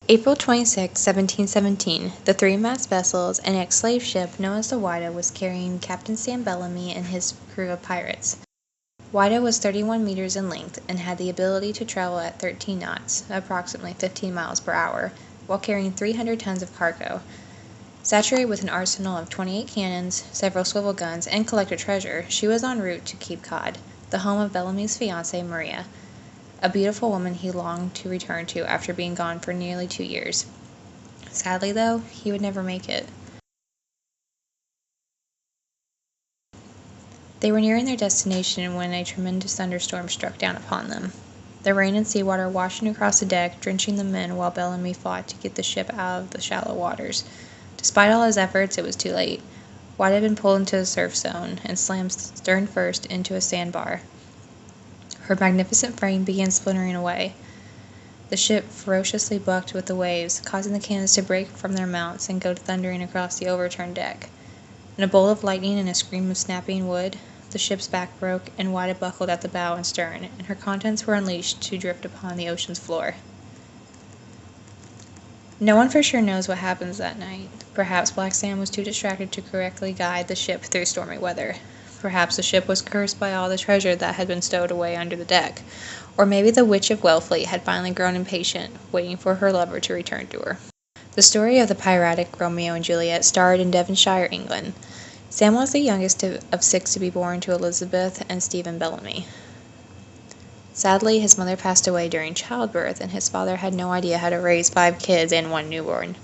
April 26, 1717, the three-mast vessels and ex-slave ship known as the Whydah was carrying Captain Sam Bellamy and his crew of pirates. Whydah was 31 meters in length and had the ability to travel at 13 knots, approximately 15 miles per hour, while carrying 300 tons of cargo. Saturated with an arsenal of 28 cannons, several swivel guns, and collected treasure, she was en route to Cape Cod, the home of Bellamy's fiancée, Maria, a beautiful woman he longed to return to after being gone for nearly 2 years. Sadly, though, he would never make it. They were nearing their destination when a tremendous thunderstorm struck down upon them. The rain and seawater washing across the deck, drenching the men while Bellamy fought to get the ship out of the shallow waters. Despite all his efforts, it was too late. Whydah had been pulled into the surf zone and slammed stern first into a sandbar. Her magnificent frame began splintering away. The ship ferociously bucked with the waves, causing the cannons to break from their mounts and go thundering across the overturned deck. In a bolt of lightning and a scream of snapping wood, the ship's back broke, and Whydah buckled at the bow and stern, and her contents were unleashed to drift upon the ocean's floor. No one for sure knows what happens that night. Perhaps Black Sam was too distracted to correctly guide the ship through stormy weather. Perhaps the ship was cursed by all the treasure that had been stowed away under the deck. Or maybe the Witch of Wellfleet had finally grown impatient, waiting for her lover to return to her. The story of the piratic Romeo and Juliet starred in Devonshire, England. Sam was the youngest of 6 to be born to Elizabeth and Stephen Bellamy. Sadly, his mother passed away during childbirth, and his father had no idea how to raise 5 kids and 1 newborn.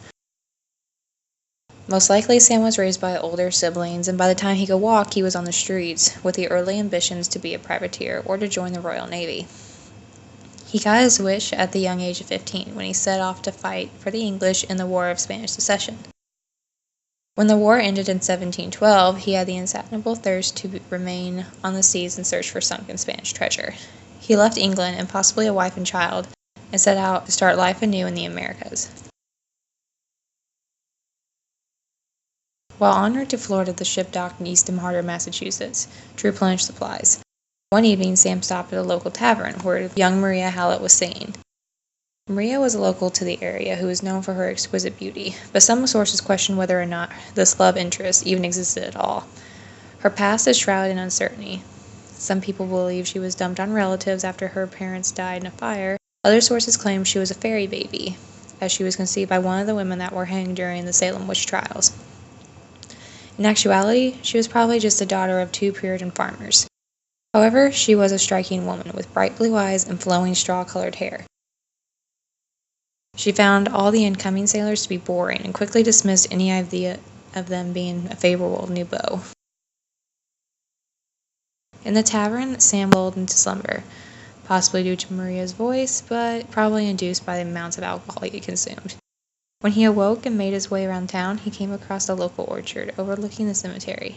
Most likely, Sam was raised by older siblings, and by the time he could walk, he was on the streets, with the early ambitions to be a privateer or to join the Royal Navy. He got his wish at the young age of 15, when he set off to fight for the English in the War of Spanish Succession. When the war ended in 1712, he had the insatiable thirst to remain on the seas and search for sunken Spanish treasure. He left England and possibly a wife and child, and set out to start life anew in the Americas. While en route to Florida, the ship docked in Eastham Harbor, Massachusetts, to replenish supplies. One evening, Sam stopped at a local tavern, where young Maria Hallett was singing. Maria was a local to the area who was known for her exquisite beauty, but some sources question whether or not this love interest even existed at all. Her past is shrouded in uncertainty. Some people believe she was dumped on relatives after her parents died in a fire. Other sources claim she was a fairy baby, as she was conceived by one of the women that were hanged during the Salem witch trials. In actuality, she was probably just the daughter of 2 Puritan farmers. However, she was a striking woman with bright blue eyes and flowing straw-colored hair. She found all the incoming sailors to be boring and quickly dismissed any idea of them being a favorable new beau. In the tavern, Sam lulled into slumber, possibly due to Maria's voice, but probably induced by the amounts of alcohol he had consumed. When he awoke and made his way around town, he came across a local orchard overlooking the cemetery.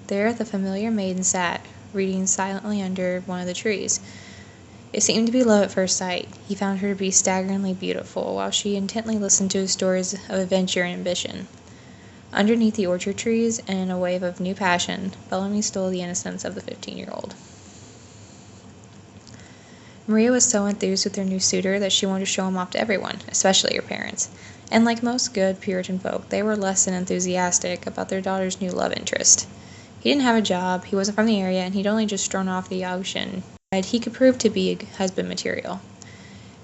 There, the familiar maiden sat, reading silently under one of the trees. It seemed to be love at first sight. He found her to be staggeringly beautiful, while she intently listened to his stories of adventure and ambition. Underneath the orchard trees, and in a wave of new passion, Bellamy stole the innocence of the 15-year-old. Maria was so enthused with her new suitor that she wanted to show him off to everyone, especially her parents. And like most good Puritan folk, they were less than enthusiastic about their daughter's new love interest. He didn't have a job, he wasn't from the area, and he'd only just thrown off the ocean. He could prove to be husband material.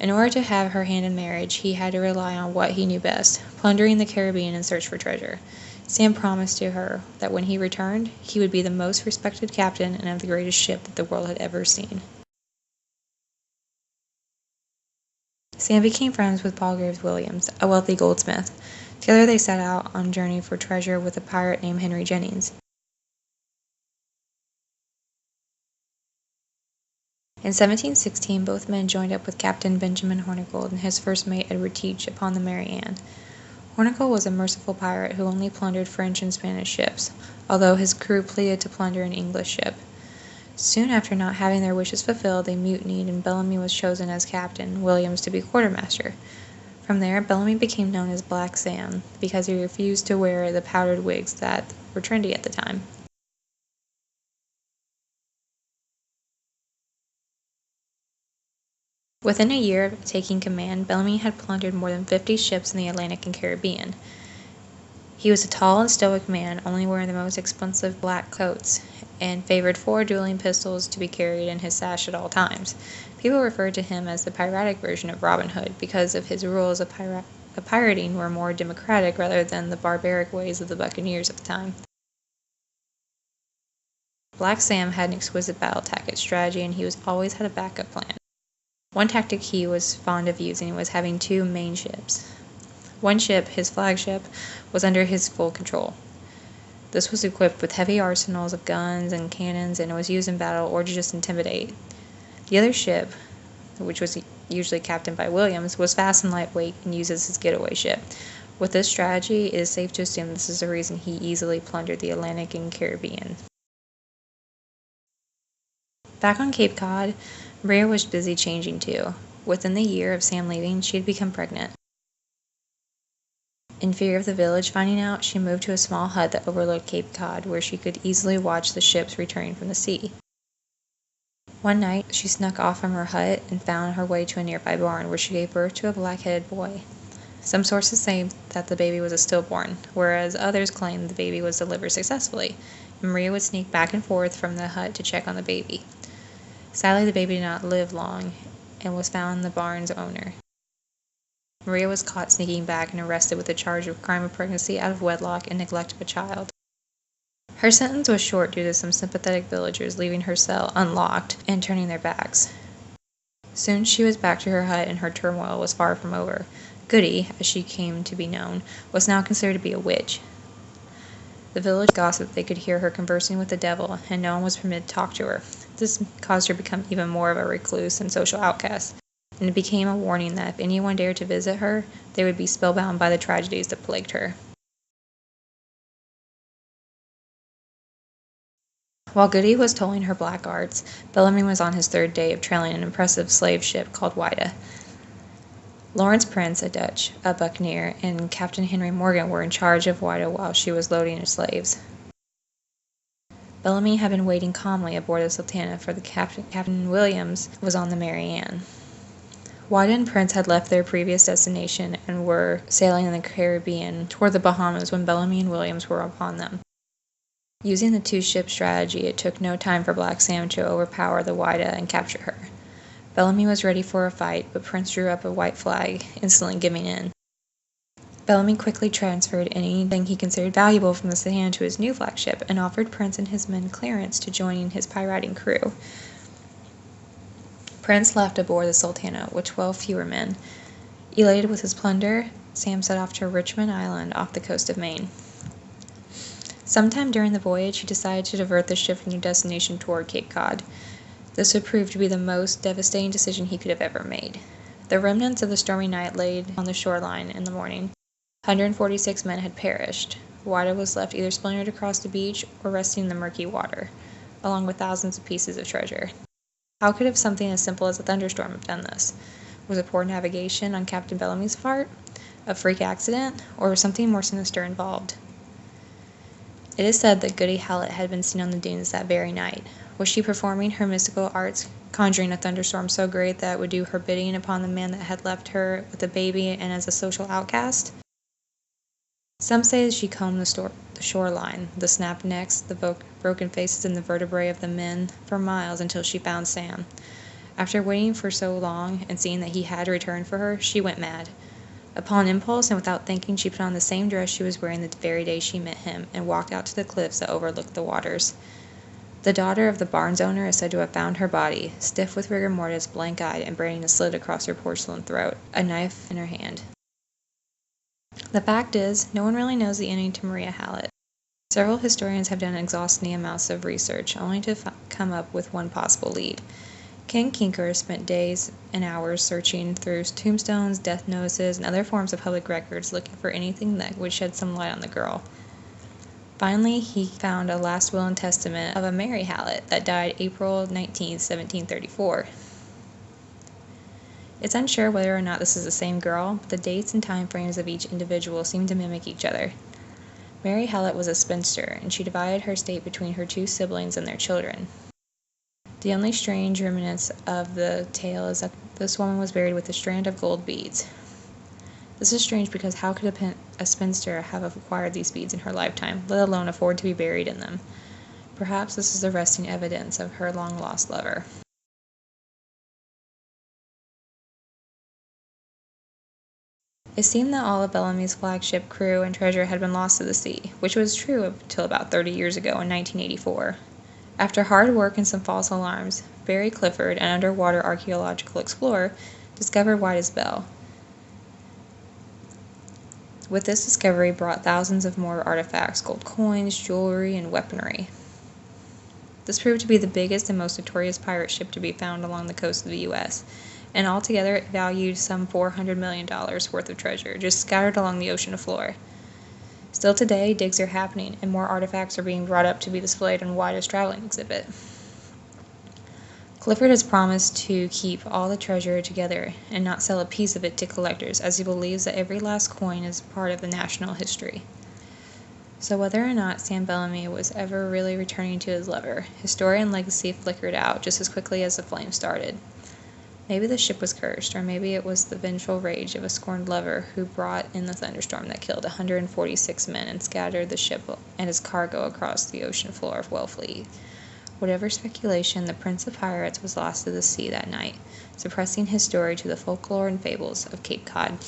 In order to have her hand in marriage, he had to rely on what he knew best, plundering the Caribbean in search for treasure. Sam promised to her that when he returned, he would be the most respected captain and of the greatest ship that the world had ever seen. Sam became friends with Palgrave Williams, a wealthy goldsmith. Together they set out on a journey for treasure with a pirate named Henry Jennings. In 1716, both men joined up with Captain Benjamin Hornigold and his first mate Edward Teach upon the Mary Ann. Hornigold was a merciful pirate who only plundered French and Spanish ships, although his crew pleaded to plunder an English ship. Soon after not having their wishes fulfilled, they mutinied, and Bellamy was chosen as captain, Williams to be quartermaster. From there, Bellamy became known as Black Sam, because he refused to wear the powdered wigs that were trendy at the time. Within a year of taking command, Bellamy had plundered more than 50 ships in the Atlantic and Caribbean. He was a tall and stoic man, only wearing the most expensive black coats, and favored 4 dueling pistols to be carried in his sash at all times. People referred to him as the piratic version of Robin Hood because of his rules of pirating were more democratic rather than the barbaric ways of the buccaneers at the time. Black Sam had an exquisite battle tactic strategy, and he always had a backup plan. One tactic he was fond of using was having 2 main ships. One ship, his flagship, was under his full control. This was equipped with heavy arsenals of guns and cannons, and it was used in battle or to just intimidate. The other ship, which was usually captained by Williams, was fast and lightweight and used as his getaway ship. With this strategy, it is safe to assume this is the reason he easily plundered the Atlantic and Caribbean. Back on Cape Cod, Maria was busy changing too. Within the year of Sam leaving, she had become pregnant. In fear of the village finding out, she moved to a small hut that overlooked Cape Cod, where she could easily watch the ships returning from the sea. One night, she snuck off from her hut and found her way to a nearby barn, where she gave birth to a black-headed boy. Some sources say that the baby was a stillborn, whereas others claim the baby was delivered successfully, and Maria would sneak back and forth from the hut to check on the baby. Sadly, the baby did not live long and was found in the barn's owner. Maria was caught sneaking back and arrested with the charge of crime of pregnancy out of wedlock and neglect of a child. Her sentence was short due to some sympathetic villagers leaving her cell unlocked and turning their backs. Soon she was back to her hut, and her turmoil was far from over. Goody, as she came to be known, was now considered to be a witch. The village gossiped they could hear her conversing with the devil, and no one was permitted to talk to her. This caused her to become even more of a recluse and social outcast, and it became a warning that if anyone dared to visit her, they would be spellbound by the tragedies that plagued her. While Goody was tolling her black arts, Bellamy was on his 3rd day of trailing an impressive slave ship called Whydah. Lawrence Prince, a buccaneer, and Captain Henry Morgan were in charge of Whydah while she was loading her slaves. Bellamy had been waiting calmly aboard the Sultana, for the Captain Williams was on the Mary Ann. Whydah and Prince had left their previous destination and were sailing in the Caribbean toward the Bahamas when Bellamy and Williams were upon them. Using the 2-ship strategy, it took no time for Black Sam to overpower the Whydah and capture her. Bellamy was ready for a fight, but Prince drew up a white flag, instantly giving in. Bellamy quickly transferred anything he considered valuable from the Sultana to his new flagship and offered Prince and his men clearance to join his pirating crew. Prince left aboard the Sultana with 12 fewer men. Elated with his plunder, Sam set off to Richmond Island off the coast of Maine. Sometime during the voyage, he decided to divert the ship from their destination toward Cape Cod. This would prove to be the most devastating decision he could have ever made. The remnants of the stormy night laid on the shoreline in the morning. 146 men had perished. Whydah was left either splintered across the beach or resting in the murky water, along with thousands of pieces of treasure. How could have something as simple as a thunderstorm have done this? Was it poor navigation on Captain Bellamy's part, a freak accident, or was something more sinister involved? It is said that Goody Hallett had been seen on the dunes that very night. Was she performing her mystical arts, conjuring a thunderstorm so great that it would do her bidding upon the man that had left her with a baby and as a social outcast? Some say she combed the shoreline, the snapped necks, the broken faces, and the vertebrae of the men for miles until she found Sam. After waiting for so long and seeing that he had returned for her, she went mad. Upon impulse and without thinking, she put on the same dress she was wearing the very day she met him and walked out to the cliffs that overlooked the waters. The daughter of the barn's owner is said to have found her body, stiff with rigor mortis, blank-eyed, and braining a slit across her porcelain throat, a knife in her hand. The fact is, no one really knows the ending to Maria Hallett. Several historians have done exhausting amounts of research, only to come up with one possible lead. Ken Kinker spent days and hours searching through tombstones, death notices, and other forms of public records looking for anything that would shed some light on the girl. Finally, he found a last will and testament of a Mary Hallett that died April 19, 1734. It's unsure whether or not this is the same girl, but the dates and time frames of each individual seem to mimic each other. Mary Hallett was a spinster, and she divided her estate between her 2 siblings and their children. The only strange remnants of the tale is that this woman was buried with a strand of gold beads. This is strange because how could a spinster have acquired these beads in her lifetime, let alone afford to be buried in them? Perhaps this is the resting evidence of her long-lost lover. It seemed that all of Bellamy's flagship crew and treasure had been lost to the sea, which was true until about 30 years ago in 1984. After hard work and some false alarms, Barry Clifford, an underwater archaeological explorer, discovered Whitah's bell. With this discovery brought thousands of more artifacts, gold coins, jewelry, and weaponry. This proved to be the biggest and most notorious pirate ship to be found along the coast of the U.S., and altogether it valued some $400 million worth of treasure, just scattered along the ocean floor. Still today, digs are happening, and more artifacts are being brought up to be displayed on Whydah's traveling exhibit. Clifford has promised to keep all the treasure together and not sell a piece of it to collectors, as he believes that every last coin is part of the national history. So whether or not Sam Bellamy was ever really returning to his lover, his story and legacy flickered out just as quickly as the flame started. Maybe the ship was cursed, or maybe it was the vengeful rage of a scorned lover who brought in the thunderstorm that killed 146 men and scattered the ship and its cargo across the ocean floor of Wellfleet. Whatever speculation, the Prince of Pirates was lost to the sea that night, suppressing his story to the folklore and fables of Cape Cod.